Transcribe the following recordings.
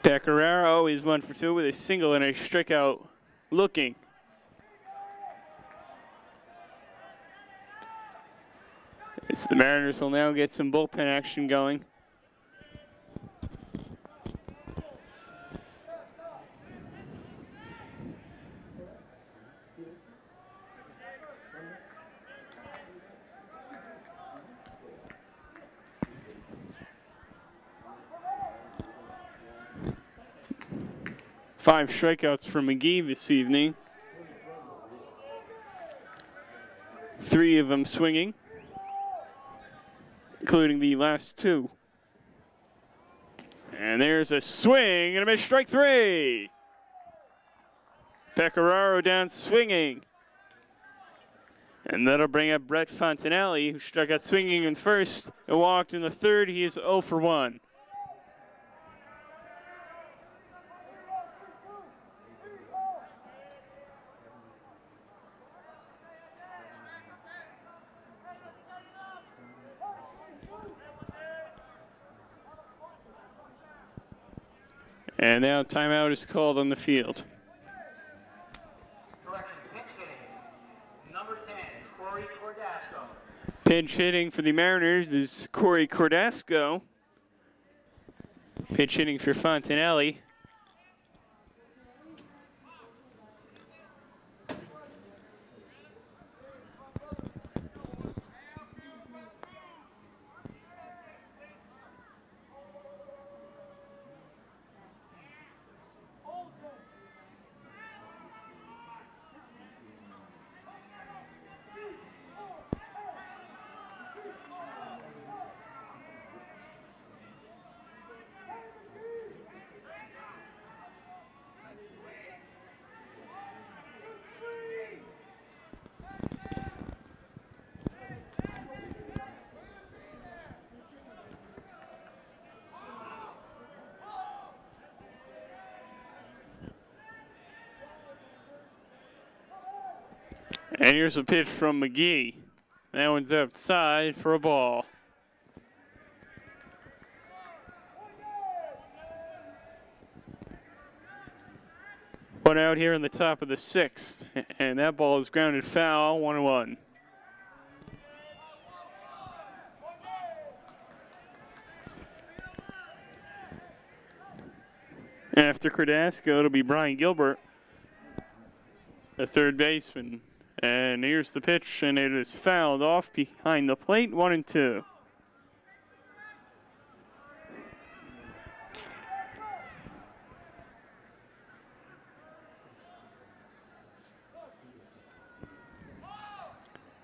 Pecoraro is 1 for 2 with a single and a strikeout looking. As the Mariners will now get some bullpen action going. Five strikeouts for McGee this evening. 3 of them swinging, including the last 2. And there's a swing and a miss, strike 3. Pecoraro down swinging. And that'll bring up Brett Fontanelli, who struck out swinging in first and walked in the third. He is 0 for 1. And now timeout is called on the field. Correction, pinch hitting. Number 10, Corey Cordasco. Pinch hitting for the Mariners is Corey Cordasco. Pinch hitting for Fontanelli. And here's a pitch from McGee. That one's outside for a ball. One out here in the top of the 6th. And that ball is grounded foul, 1-1. After Cordasco, it'll be Brian Gilbert, the third baseman. And here's the pitch, and it is fouled off behind the plate, 1-2.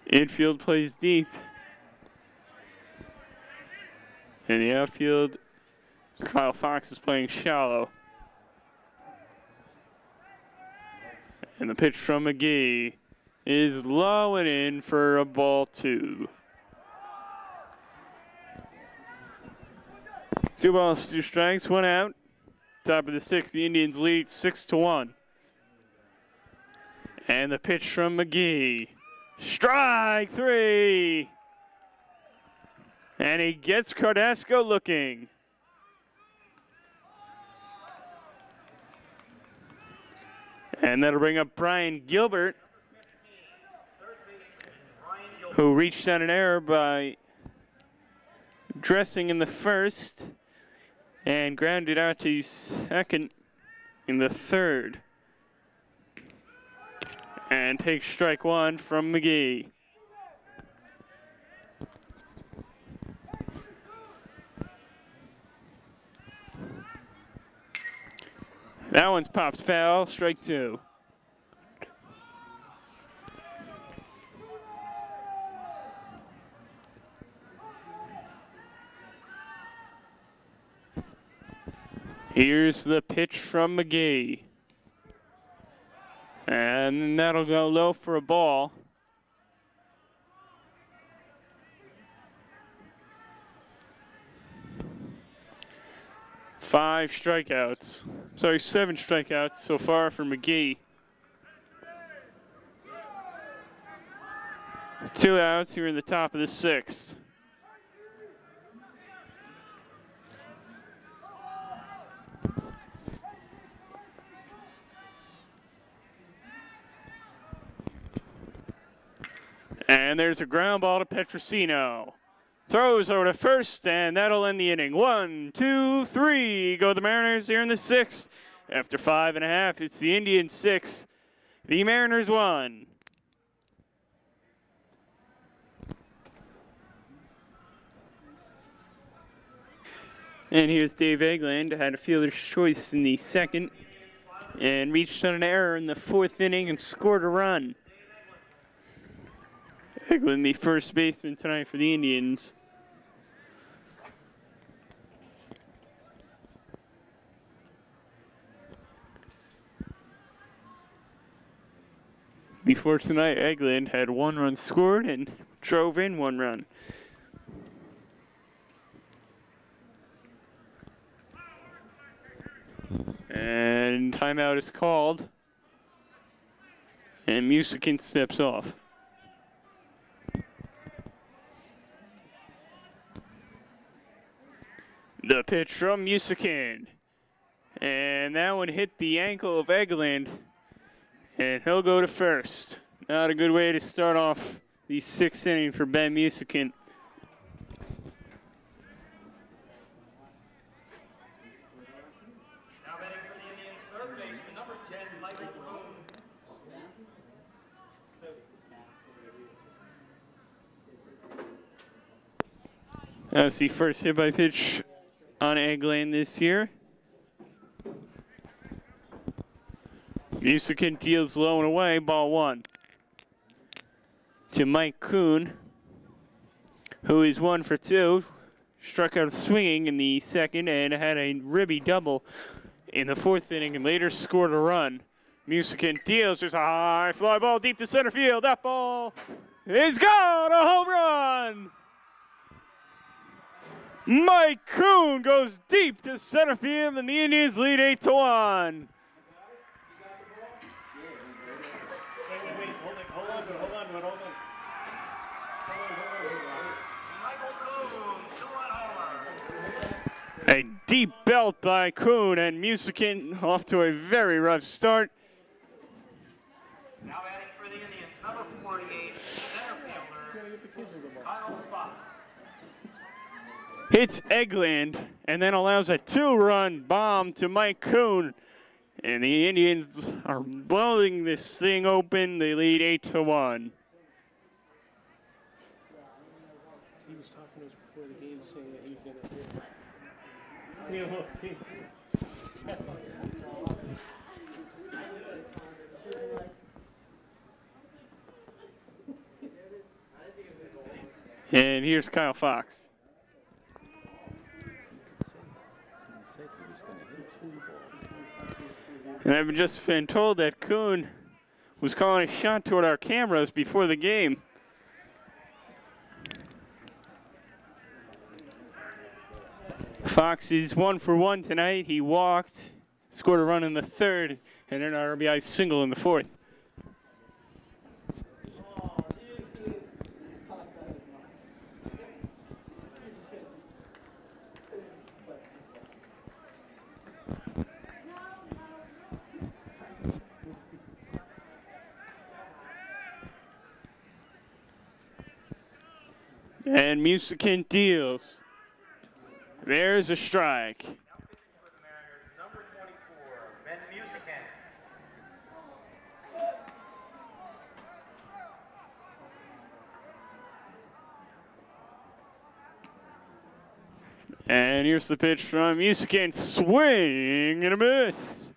Infield plays deep. And the outfield, Kyle Fox is playing shallow. And the pitch from McGee is low and in for a ball 2. 2 balls, 2 strikes, 1 out. Top of the 6th, the Indians lead 6-1. And the pitch from McGee. Strike 3. And he gets Cordasco looking. And that'll bring up Brian Gilbert, who reached on an error by dressing in the first and grounded out to second in the third. And takes strike 1 from McGee. That one's popped foul, strike 2. Here's the pitch from McGee. And that'll go low for a ball. Seven strikeouts so far for McGee. 2 outs here in the top of the 6th. And there's a ground ball to Petrosino. Throws over to first, and that'll end the inning. 1, 2, 3. Go the Mariners here in the 6th. After 5.5, it's the Indians 6. The Mariners 1. And here's Dave Egeland. Had a fielder's choice in the 2nd. And reached on an error in the 4th inning and scored a run. Egeland, the first baseman tonight for the Indians. Before tonight, Egeland had 1 run scored and drove in 1 run. And timeout is called. And Musikin steps off. The pitch from Musikin. And that one hit the ankle of Egeland. And he'll go to first. Not a good way to start off the 6th inning for Ben Musikin. Now batting for the Indians, third baseman, number 10, Michael Coon. That's the first hit by pitch on Egeland this year. Musikin deals low and away, ball 1. To Mike Kuhn, who is 1 for 2. Struck out swinging in the 2nd and had a ribby double in the 4th inning and later scored a run. Musikin deals, there's a high fly ball deep to center field. That ball is gone, a home run! Mike Kuhn goes deep to center field and the Indians lead 8-1. A deep belt by Kuhn and Musikin off to a very rough start. Now batting for the Indians, number 48, center fielder, Kyle Fox. Hits Egeland and then allows a 2-run bomb to Mike Kuhn. And the Indians are blowing this thing open. They lead 8-1. He was talking to us before the game saying that he's going to hit. And here's Kyle Fox. And I've just been told that Kuhn was calling a shot toward our cameras before the game. Fox is 1 for 1 tonight. He walked, scored a run in the 3rd, and an RBI single in the 4th. And Musikin deals. There's a strike. Now pitching for the Mariners, number 24, Ben Musikin. And here's the pitch from Musikin. Swing and a miss.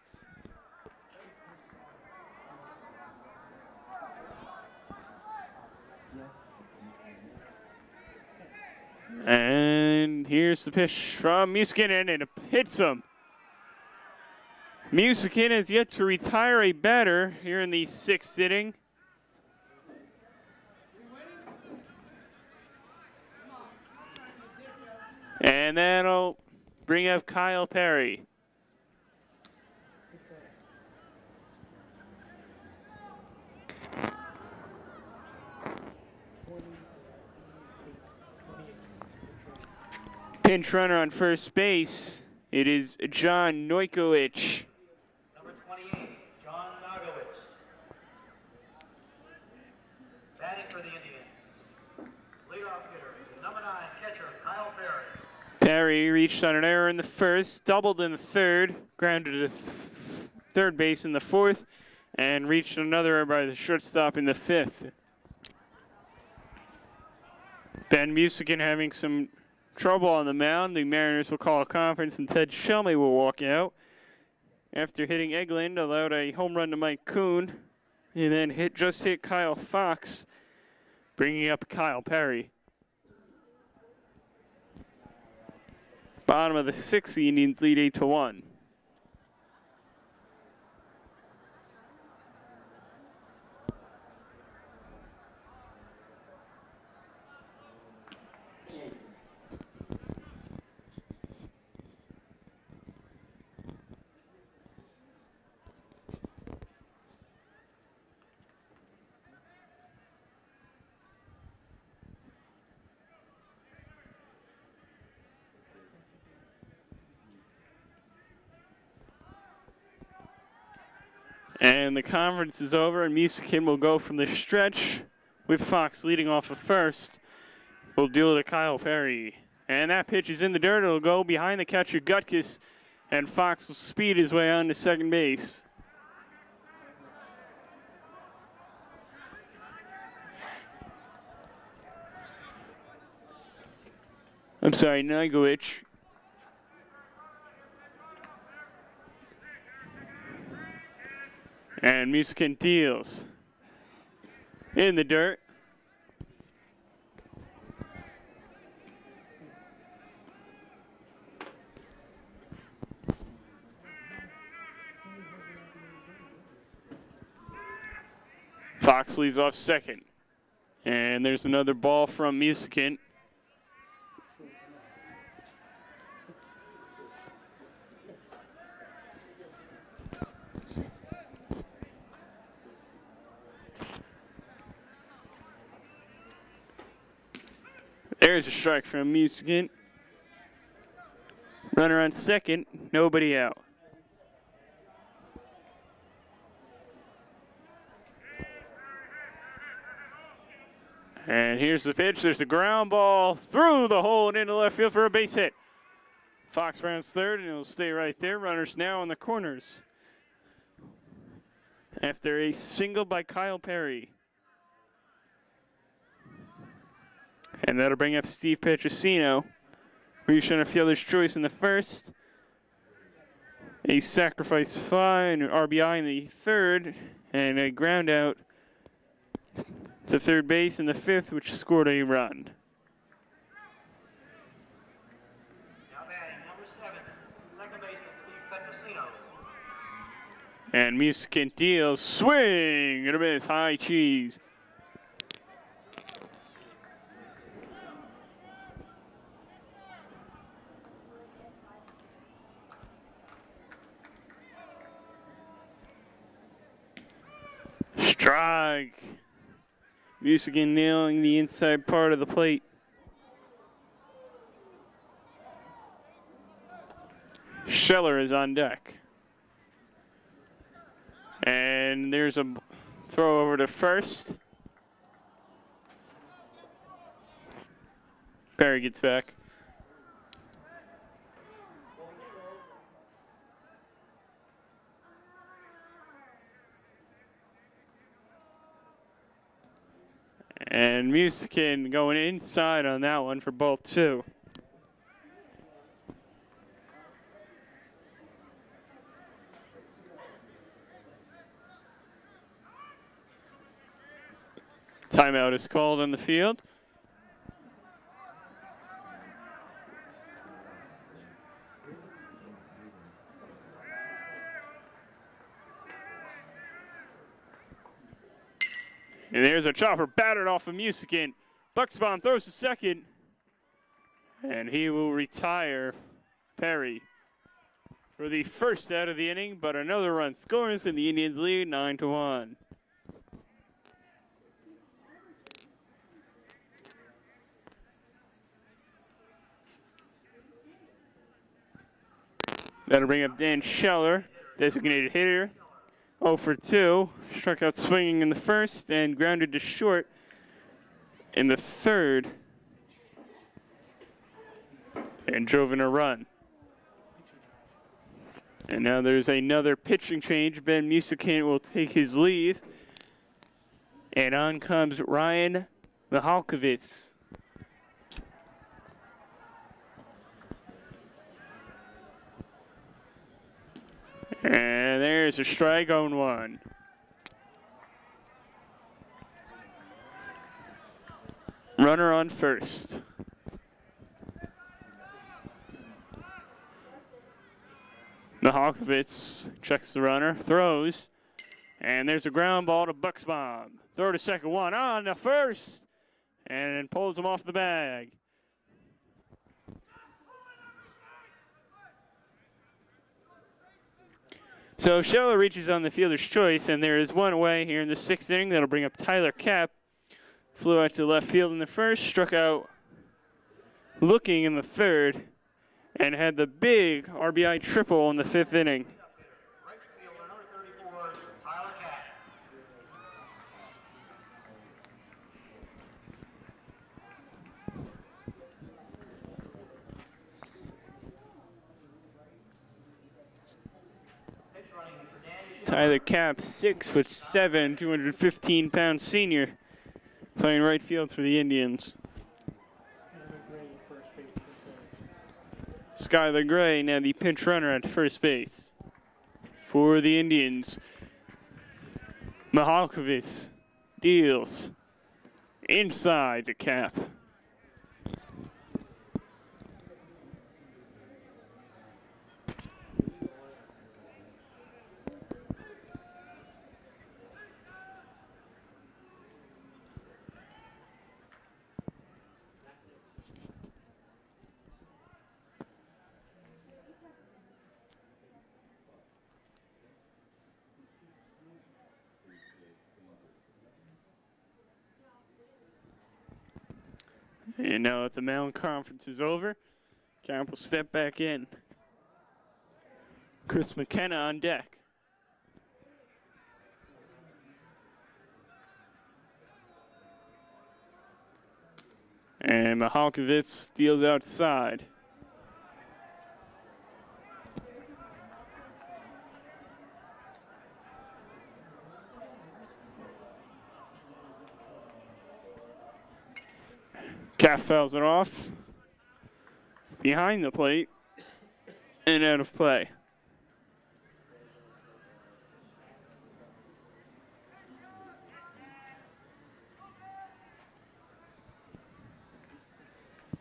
And here's the pitch from Musikin, and it hits him. Musikin has yet to retire a batter here in the 6th inning. And that'll bring up Kyle Perry. Pinch runner on first base. It is John Nojkovic. Number 28, John Nogowitz. Batting for the Indians, Perry reached on an error in the first, doubled in the third, grounded to third base in the fourth, and reached another error by the shortstop in the fifth. Ben Musican having some trouble on the mound. The Mariners will call a conference, and Ted Shelmy will walk out. After hitting Egeland, allowed a home run to Mike Kuhn, and then just hit Kyle Fox, bringing up Kyle Perry. Bottom of the sixth, the Indians lead 8-1. And the conference is over, and Musican will go from the stretch with Fox leading off of first. Will deal to Kyle Perry. And that pitch is in the dirt. It'll go behind the catcher, Gutkus, and Fox will speed his way on to second base. I'm sorry, Nigowich. And Musican deals in the dirt. Fox leads off second. And there's another ball from Musican. There's a strike from Musican. Runner on second, nobody out. And here's the pitch. There's the ground ball through the hole and into left field for a base hit. Fox rounds third, and it'll stay right there. Runners now in the corners. After a single by Kyle Perry. And that'll bring up Steve Petrosino. Reached on a fielder's choice in the first. A sacrifice fly and an RBI in the third. And a ground out to third base in the fifth, which scored a run. Now batting number 7, second baseman Steve Petrosino. And Musican deals. Swing and a miss. High cheese. Strike. Musican nailing the inside part of the plate. Scheller is on deck. And there's a throw over to first. Perry gets back. And Musican going inside on that one for ball 2. Timeout is called on the field. And there's a chopper battered off of Musican. Buxbaum throws to second. And he will retire Perry for the first out of the inning, but another run scores and the Indians lead 9-1. That'll bring up Dan Scheller, designated hitter. 0 for 2, struck out swinging in the first and grounded to short in the third. and drove in a run. And now there's another pitching change. Ben Musican will take his leave. And on comes Ryan Michalkiewicz. And there's a strike on one. Runner on first. Michalkiewicz checks the runner, throws, and there's a ground ball to Buxbaum. Throw to second, one on to first, and pulls him off the bag. So Scheller reaches on the fielder's choice, and there is one away here in the sixth inning. That'll bring up Tyler Kapp. Flew out to left field in the first, struck out looking in the third, and had the big RBI triple in the fifth inning. Right fielder, number 34, Tyler Kapp. Pitch running for Danny. Tyler Kapp, 6'7", 215-pound senior, playing right field for the Indians. Skylar Gray, now the pinch runner at first base for the Indians. Michalkiewicz deals inside to Kapp. And now that the mound conference is over, Kapp will step back in. Chris McKenna on deck. And Michalkiewicz deals outside. Kapp fouls it off behind the plate and out of play.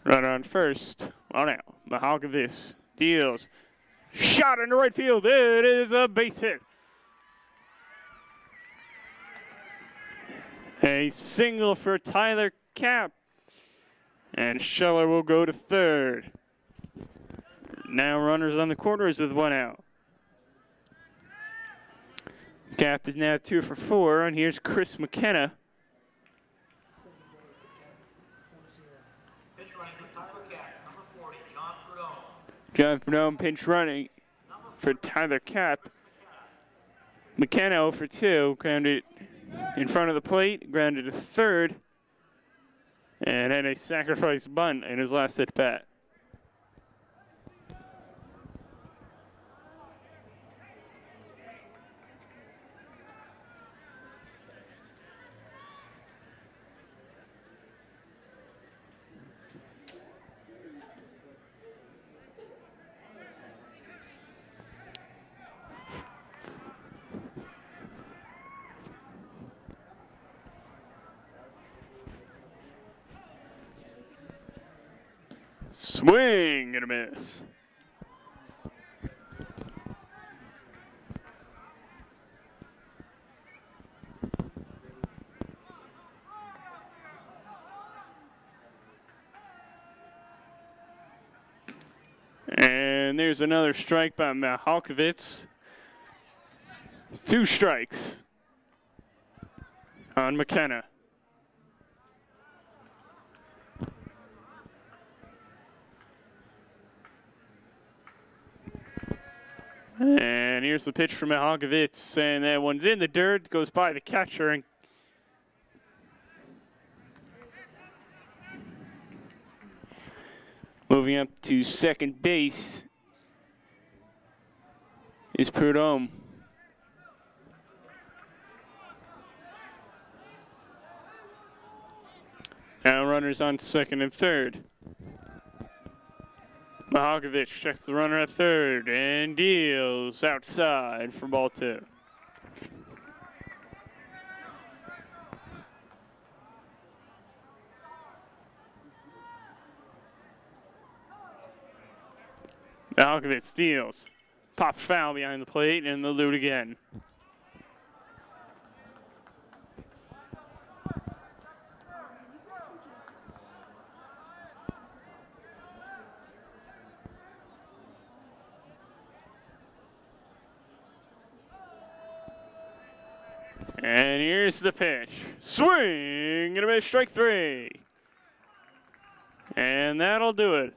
Runner on first. One out. Michalkiewicz deals. Shot into right field. It is a base hit. A single for Tyler Kapp. And Scheller will go to third. Now runners on the corners with one out. Kapp is now 2 for 4, and here's Chris McKenna. Pitch running for Tyler Kapp, number 40, John Prudhomme. John Prudhomme pinch running for Tyler Kapp. McKenna 0 for 2, grounded in front of the plate, grounded to third, and had a sacrifice bunt in his last at bat. Swing and a miss. And there's another strike by Michalkiewicz. 2 strikes on McKenna. And here's the pitch from Michalkiewicz, and that one's in the dirt, goes by the catcher, and Moving up to second base is Prudhomme. Now runners on second and third. Mahakovich checks the runner at third and deals outside for ball 2. Mahakovich steals. Pops foul behind the plate and they'll do it again. And here's the pitch. Swing and a miss, strike 3. And that'll do it.